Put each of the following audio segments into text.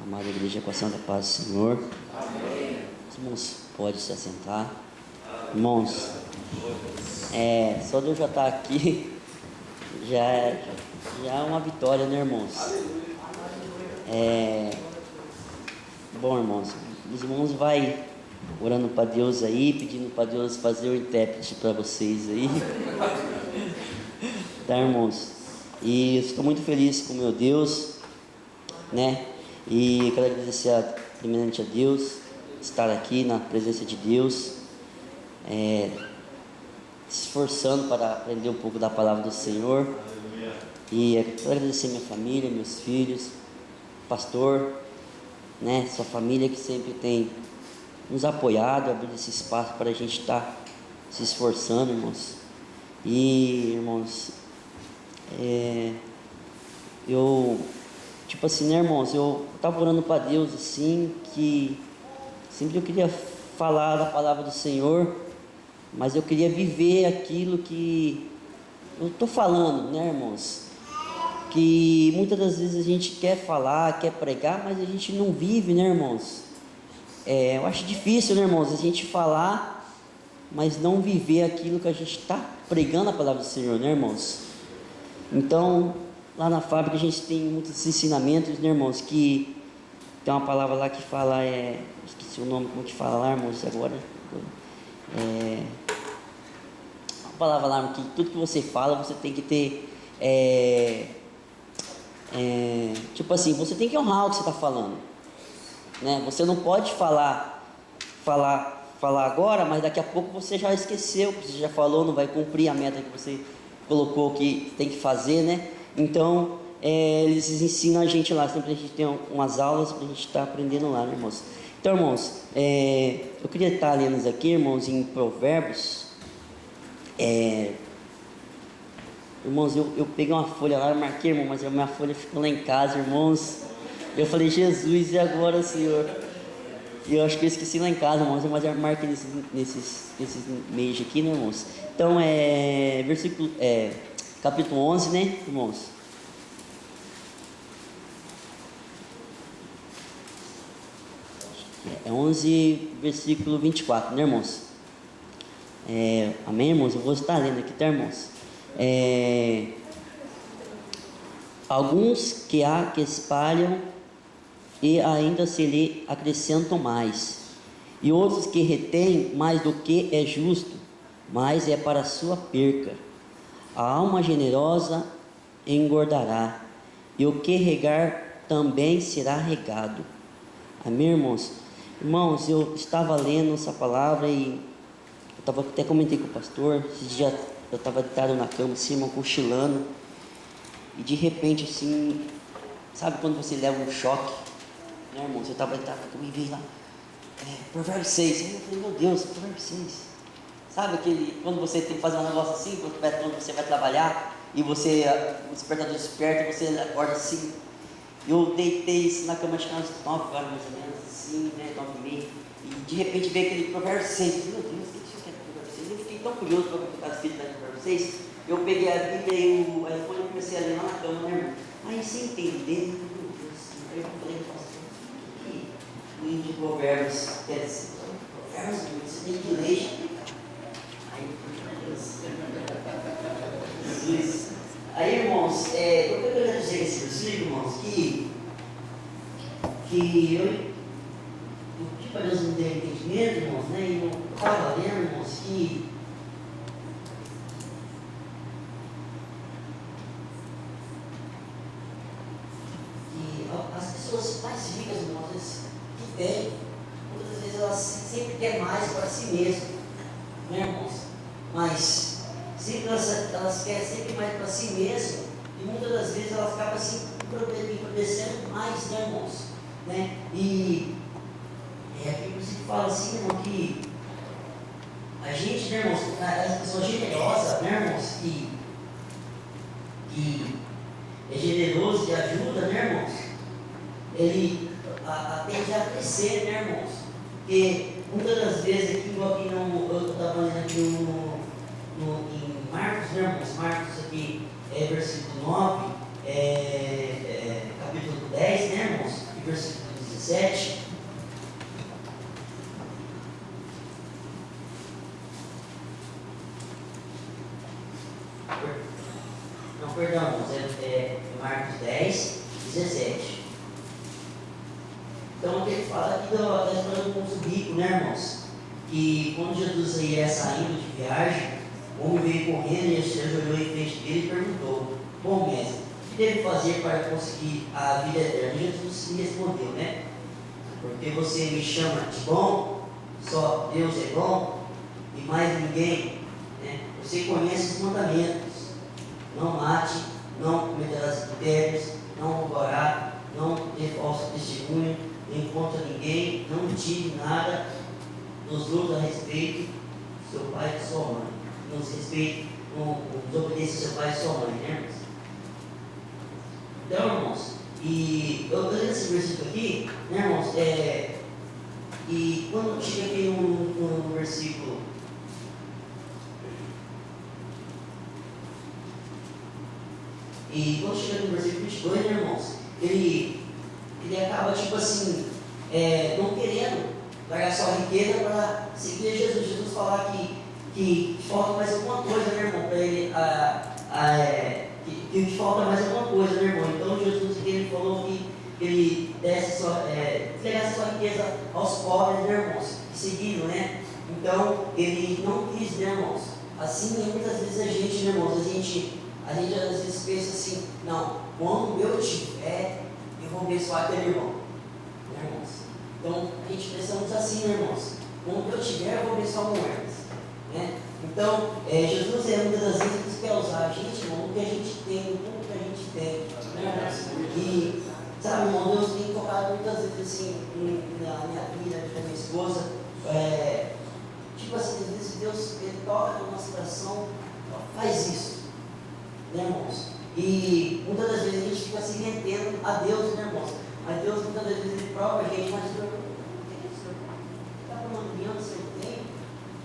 Amada igreja, com a santa paz do Senhor. Amém. Os irmãos podem se assentar. Irmãos, só de eu já estar aqui já é uma vitória, né, irmãos? Bom, irmãos, os irmãos vai orando para Deus aí, pedindo para Deus fazer o intérprete para vocês aí. Tá, irmãos? E eu estou muito feliz com o meu Deus, né? E quero agradecer primeiramente a Deus, estar aqui na presença de Deus, se esforçando para aprender um pouco da palavra do Senhor. E quero agradecer minha família, meus filhos, pastor, né? Sua família que sempre tem nos apoiado, abrindo esse espaço para a gente estar se esforçando, irmãos. E, irmãos, tipo assim, né, irmãos, eu estava orando para Deus assim, que sempre eu queria falar da palavra do Senhor, mas eu queria viver aquilo que eu estou falando, né, irmãos? Que muitas das vezes a gente quer falar, quer pregar, mas a gente não vive, né, irmãos? Eu acho difícil, né, irmãos, a gente falar, mas não viver aquilo que a gente está pregando a palavra do Senhor, né, irmãos? Então, lá na fábrica a gente tem muitos ensinamentos, né, irmãos, que tem uma palavra lá que fala, esqueci o nome, como que fala lá, irmãos, agora, uma palavra lá, que tudo que você fala, você tem que ter, tipo assim, você tem que honrar o que você está falando, né? Você não pode falar agora, mas daqui a pouco você já esqueceu, você já falou, não vai cumprir a meta que você colocou que tem que fazer, né? Então, eles ensinam a gente lá, sempre a gente tem umas aulas para a gente estar aprendendo lá, né, irmãos? Então, irmãos, eu queria estar lendo isso aqui, irmãos, em Provérbios. Irmãos, eu peguei uma folha lá, eu marquei, irmão, mas a minha folha ficou lá em casa, irmãos. Eu falei, Jesus, e agora, Senhor? E eu acho que eu esqueci lá em casa, irmãos, mas eu marquei nesses meses aqui, né, irmãos? Então, capítulo 11, né, irmãos? É 11, versículo 24, né, irmãos? Amém, irmãos? Eu vou estar lendo aqui, tá, irmãos? Alguns que há que espalham e ainda se lhe acrescentam mais, e outros que retêm mais do que é justo, mas é para sua perca. A alma generosa engordará, e o que regar também será regado. Amém, irmãos? Irmãos, eu estava lendo essa palavra e eu até comentei com o pastor, esse dia eu estava deitado na cama, assim, irmão, cochilando, e de repente, assim, sabe quando você leva um choque, né, irmãos? Eu estava deitado na cama e vi lá, Provérbios 6, aí eu falei, meu Deus, Provérbios 6, sabe quando você tem que fazer um negócio assim, quando você vai trabalhar, e o despertador desperta, e você acorda assim. Eu deitei isso na cama, acho que umas 9 horas mais ou menos, assim, né, 9h30, e de repente veio aquele Provérbios 6, meu Deus, o que é Provérbios 6? Eu fiquei tão curioso para ver o que estava escrito no Provérbios 6, eu peguei a Bíblia e o iPhone e comecei a ler lá na cama, né, irmão? Aí sem entender, meu Deus, aí eu falei, pastor, o que o livro de Provérbios quer dizer? Provérbios, você tem que ler. Aí, Jesus. Aí, irmãos, eu quero dizer esse versículo, irmãos, que eu pedi para Deus me dar entendimento, irmãos, né? E eu estava lendo, irmãos, que as pessoas mais ricas, irmãos, que têm, muitas vezes elas sempre querem mais para si mesmas, né, irmãos? Mas sempre elas querem sempre mais para si mesmas, e muitas das vezes elas acabam se empobrecendo mais, né, irmãos? Né? E aqui por isso que fala assim, irmão, que a gente, né, irmãos, as pessoas generosas, né, irmãos, que é generoso e ajuda, né, irmãos, ele tende a crescer, né, irmãos? Porque muitas das vezes aqui, eu estava lendo aqui em Marcos, né, irmãos? Marcos aqui, versículo 9, capítulo 10, né, irmãos? E versículo 17. Não, perdão, irmãos, é Marcos 10, 17. Então, aqui ele fala aqui da história do poço rico, né, irmãos? Que quando Jesus ia saindo de viagem, o homem veio correndo e Jesus olhou em frente dele e perguntou: bom mestre, o que devo fazer para conseguir a vida eterna? Jesus lhe respondeu, né? Porque você me chama de bom, só Deus é bom e mais ninguém, né? Você conhece os mandamentos: não mate, não cometerás adultérios, não roubará, não dê falso testemunho, nem contra ninguém, não tire nada dos outros a respeito do seu pai e sua mãe. Não se respeite, não desobedeça seu pai e sua mãe, né, irmãos? Então, irmãos, e eu estou lendo esse versículo aqui, né, irmãos, e quando chega aqui no versículo, e quando chega no versículo 22, né, irmãos, ele acaba, tipo assim, não querendo largar sua riqueza para seguir Jesus. Jesus falar que falta mais alguma coisa, né, irmão, para ele, que falta mais alguma coisa, né, irmão. Então Jesus, ele falou que ele entregasse sua riqueza aos pobres, né, irmãos, e seguiram, né. Então ele não quis, né, irmãos. Assim, muitas vezes a gente, né, irmãos, a gente às vezes pensa assim: não, quando eu tiver, eu vou abençoar aquele irmão, né, irmãos? Então a gente pensamos assim, né, irmãos? Quando eu tiver, eu vou abençoar o Hermes, né? Então Jesus é uma das vezes que quer usar a gente, irmão, o que a gente tem, tudo que a gente tem, né, irmãos? E sabe, irmão, Deus tem tocado muitas vezes assim na minha vida, com a minha esposa, tipo assim, às vezes Deus ele toca no nosso coração, faz isso, né, irmãos? E muitas das vezes a gente fica se rendendo a Deus, né, irmãos? Mas Deus muitas das vezes ele prova a gente, mas Deus está falando se eu tenho,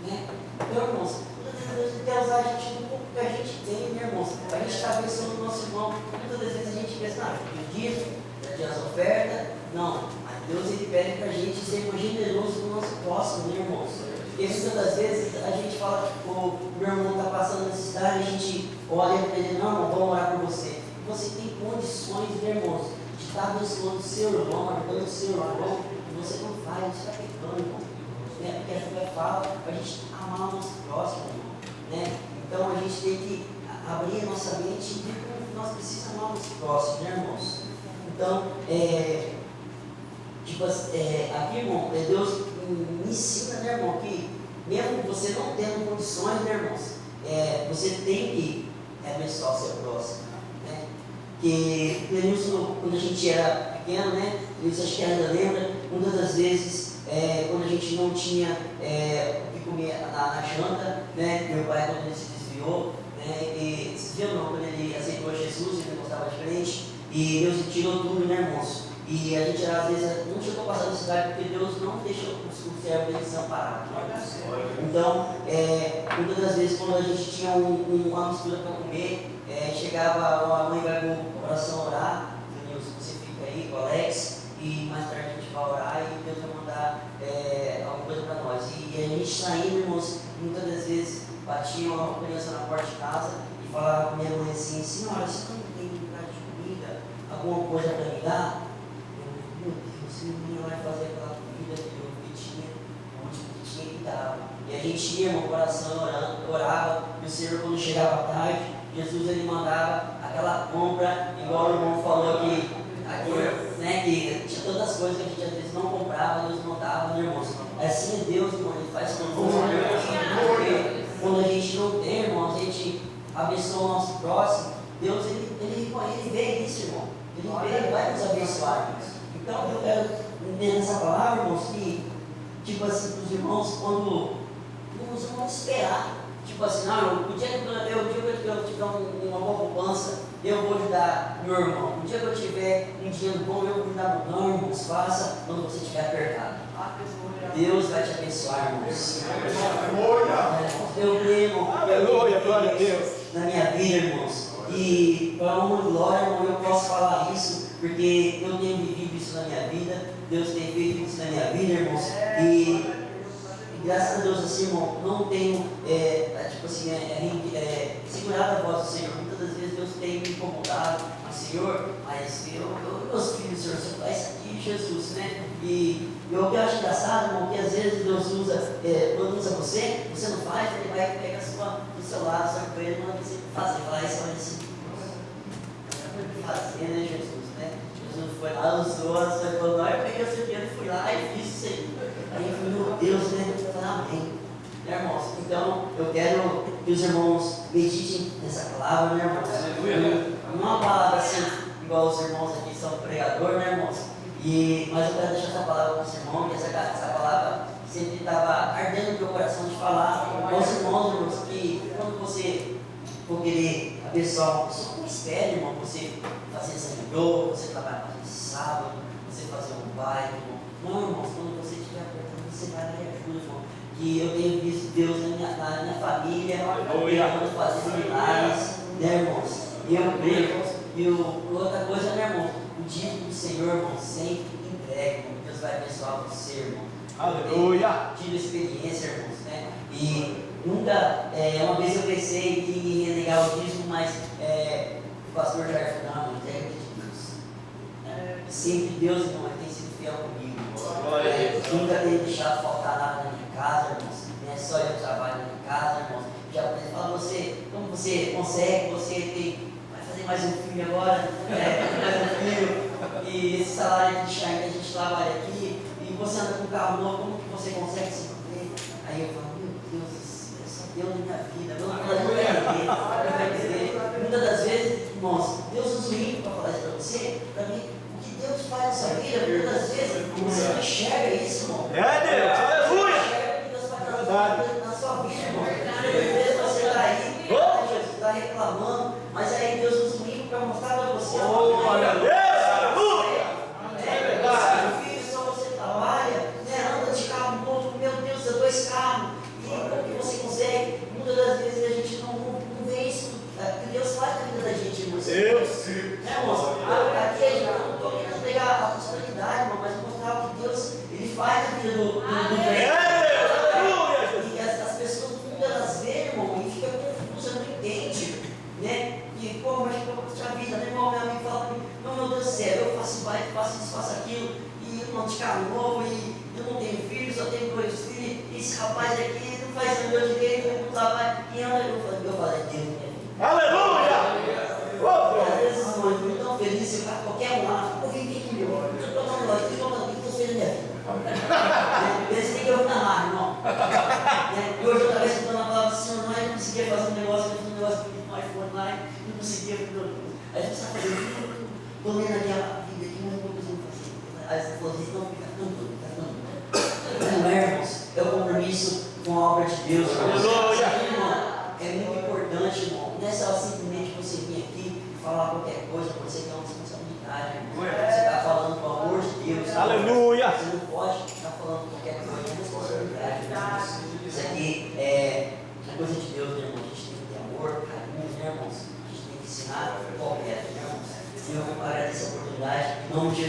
né? Então, irmãos, muitas vezes ele quer usar a gente no pouco que a gente tem, né, irmãos? A gente está pensando no nosso irmão, muitas das vezes a gente pensa: não, dia as ofertas, não, mas Deus ele pede para a gente ser mais generoso no nosso próximo, né, irmãos? Porque muitas das vezes a gente fala: o meu irmão está passando necessidade, a gente olha para ele: não, irmão, vamos orar por você. Você tem condições, né, irmãos, de estar abençoando o seu irmão, ajudando o seu irmão, e você não faz, você está pecando, irmão. Né? Porque a Bíblia fala para a gente amar o nosso próximo, irmão, né? Então a gente tem que abrir a nossa mente e ver como nós precisamos amar o nosso próximo, né, irmãos? Então, aqui, irmão, Deus me ensina, né, irmão, que mesmo você não tendo condições, né, irmãos, você tem que abençoar o seu próximo, né? Que quando a gente era pequeno, né, isso acho que ainda lembra, muitas das vezes, quando a gente não tinha o que comer na janta, né, meu pai, quando ele se desviou, né, e se desviou não, quando ele aceitou Jesus, ele gostava de frente, e Deus tirou tudo, né, irmãos? E a gente às vezes não chegou a passar necessidade porque Deus não deixou o servo desamparado. Então, muitas das vezes quando a gente tinha uma mistura para comer, chegava a mãe vai com o coração orar, você fica aí com o Alex, e mais tarde a gente vai orar e Deus vai mandar alguma coisa para nós. E a gente saindo, irmãos, muitas das vezes batia uma criança na porta de casa e falava com minha mãe assim: senhora, você não tem um prato de comida, alguma coisa para me dar? Meu Deus, ninguém vai fazer aquela comida que tinha, o último que tinha que dar. E a gente ia, irmão, coração orava, e o Senhor, quando chegava tarde, Jesus ele mandava aquela compra, igual o irmão falou aqui, né, que tinha tantas coisas que a gente às vezes não comprava, Deus mandava, né, irmãos? Assim é Deus, irmão, ele faz conosco. Quando a gente não tem, irmão, a gente abençoa o nosso próximo, Deus ele vê isso, irmão. Ele vai nos abençoar, irmãos. Então eu quero entender nessa palavra, irmãos, que, tipo assim, para os irmãos, quando os irmãos esperar, tipo assim, não, o dia que eu tiver uma boa poupança, eu vou ajudar meu irmão. O dia que eu tiver um dinheiro bom, eu vou ajudar meu irmão, irmãos, faça quando você estiver apertado. Deus vai te abençoar, irmãos. Eu creio, irmão, glória a Deus. Na minha vida, irmãos. E para uma glória, irmão, eu posso falar isso. porque eu tenho vivido isso na minha vida, Deus tem feito isso na minha vida, irmãos, e graças a Deus, assim, irmão, não tenho, tipo assim, segurado a voz do Senhor. Muitas das vezes Deus tem me incomodado, mas Senhor, meus filhos, Senhor, você faz isso aqui, Jesus, né? E eu acho engraçado, irmão, que às vezes Deus usa, quando usa você não faz, ele vai pegar do seu lado, sua coisa, manda você fazer, fala isso, olha assim, fazer, né, Jesus, né? Jesus foi lá, usou, você falou, não, eu peguei o seu dinheiro, fui lá e fiz isso aí. Aí eu falei, meu Deus, né? Eu falei, amém. Né, irmãos? Então, eu quero que os irmãos meditem nessa palavra, né, irmãos? Uma palavra assim, igual os irmãos aqui são pregadores, né, irmãos? Mas eu quero deixar essa palavra com os irmãos, que essa palavra sempre estava ardendo no meu coração de falar aos irmãos, que quando você for querer abençoar uma pessoa, não espere, irmão, você fazer sangue, você trabalhar no sábado, você fazer um baile, irmão. Não, irmãos, quando você estiver apertando, você vai dar ajuda, irmão. Que eu tenho visto Deus na minha família, operando, fazendo milagres, né, irmãos? E eu creio, irmãos. E outra coisa, né, irmão? O dízimo do Senhor, irmão, sempre entrega, irmão. Deus vai abençoar você, irmão. Aleluia! Eu tive experiência, irmãos, né? E nunca, uma vez eu pensei em renegar o dízimo, mas o pastor Jair falou, não, entrega de Deus. Sempre Deus, irmão, ele tem sido fiel comigo. Nunca tenho deixado faltar nada na minha casa, irmãos. Não é só eu trabalho na minha casa, irmãos. Já fala, como você consegue, vai fazer mais um filho agora, mais um filho, e esse salário de chá que a gente trabalha aqui, e você anda com um carro novo, como que você consegue se manter? Aí eu falo, meu Deus, é só Deus na minha vida, Deus vai entender. Muitas das vezes, irmãos, Deus usa o ímpio para falar isso para você, para mim. Deus faz na sua vida, muitas vezes você não enxerga isso, irmão. Deus, aleluia! Você enxerga que Deus faz na sua vida, irmão. Às vezes você está aí, Jesus está reclamando, mas aí Deus usa o ímpio para mostrar para você. Glória a Deus, aleluia! É verdade, filho, só você trabalha, né? Anda de carro novo, meu Deus, eu 2 carros, e como que você consegue? Muitas das vezes a gente não vê isso, que Deus faz na vida da gente, irmão. Deus, sim. Irmãos, aqui a gente não estou querendo pegar a prosperidade, irmão, mas mostrar o que Deus ele faz na vida do e as pessoas elas veem, irmão, e fica confusa, não entende, né? E pô, mas a vida, né, irmão? Meu amigo fala para mim, não, meu Deus do céu, eu faço baile, faço isso, faço aquilo, e eu não de carro novo, e eu não tenho filhos, só tenho 2 filhos, e esse rapaz aqui não faz o meu direito, não trabalha, e eu falei, Deus, minha vida. Aleluia! Às vezes, irmão, eu fico tão feliz, eu faço qualquer um lá, eu vim aqui meu, eu estou falando, o que você fez na minha vida? Esse tem que ouvir na marra, irmão. E hoje outra vez eu estou na palavra do Senhor, mas não conseguia fazer um negócio, eu fiz um negócio no iPhone lá, e não conseguia, aí você está fazendo, estou lendo aqui a Bíblia aqui, mas não estou conseguindo fazer. Aí você falou assim, não, fica tudo. Não é, irmãos, é o compromisso com a obra de Deus. Aleluia! É muito importante, irmão. Não é só simplesmente você vir aqui e falar qualquer coisa, você tem uma responsabilidade, irmão. Você está falando do amor de Deus. Aleluia! Você não pode estar falando qualquer coisa, é responsabilidade, irmãos. Isso aqui é coisa de Deus, né, irmão? A gente tem que ter amor, carinho, né, irmãos? A gente tem que ensinar correto, né, irmãos? E eu agradeço a oportunidade, em nome de